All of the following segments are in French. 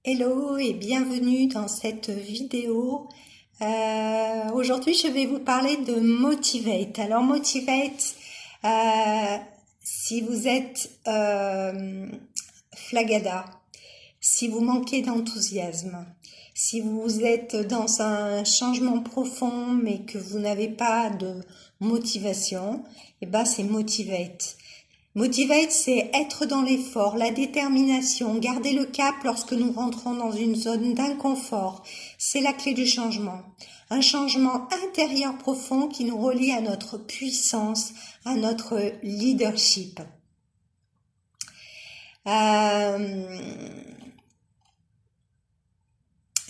Hello et bienvenue dans cette vidéo. Aujourd'hui, je vais vous parler de Motivate. Alors, Motivate, si vous êtes flagada, si vous manquez d'enthousiasme, si vous êtes dans un changement profond mais que vous n'avez pas de motivation, et ben c'est Motivate. Motivate, c'est être dans l'effort, la détermination, garder le cap lorsque nous rentrons dans une zone d'inconfort. C'est la clé du changement. Un changement intérieur profond qui nous relie à notre puissance, à notre leadership.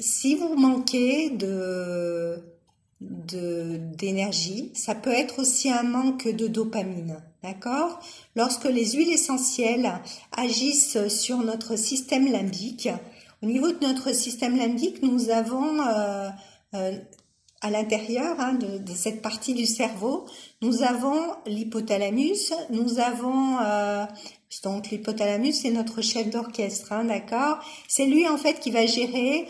Si vous manquez d'énergie, ça peut être aussi un manque de dopamine, d'accord? Lorsque les huiles essentielles agissent sur notre système limbique, au niveau de notre système limbique, nous avons à l'intérieur de cette partie du cerveau, nous avons l'hypothalamus, nous avons donc l'hypothalamus, c'est notre chef d'orchestre, d'accord? C'est lui en fait qui va gérer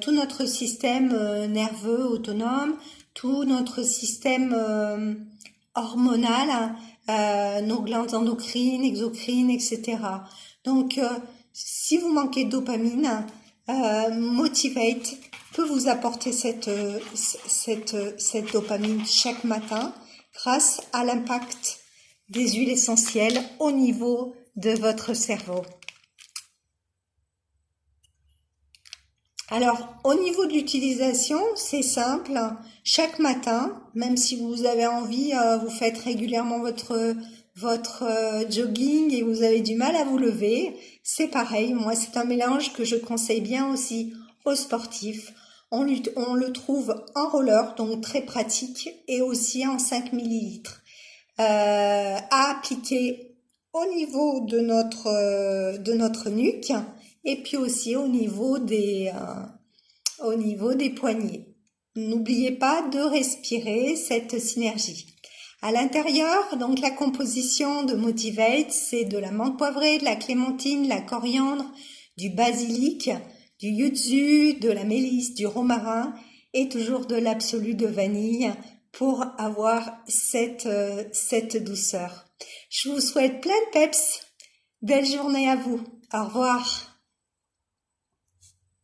tout notre système nerveux autonome, tout notre système hormonal, nos glandes endocrines, exocrines, etc. Donc, si vous manquez de dopamine, Motivate peut vous apporter cette dopamine chaque matin grâce à l'impact des huiles essentielles au niveau de votre cerveau. Alors, au niveau de l'utilisation, c'est simple. Chaque matin, même si vous avez envie, vous faites régulièrement votre jogging et vous avez du mal à vous lever, c'est pareil. Moi, c'est un mélange que je conseille bien aussi aux sportifs. On le trouve en roller, donc très pratique, et aussi en 5 millilitres. À appliquer au niveau de notre nuque et puis aussi au niveau des poignets. N'oubliez pas de respirer cette synergie. À l'intérieur, donc la composition de Motivate, c'est de la menthe poivrée, de la clémentine, de la coriandre, du basilic, du yuzu, de la mélisse, du romarin et toujours de l'absolu de vanille pour avoir cette douceur. Je vous souhaite plein de peps. Belle journée à vous. Au revoir.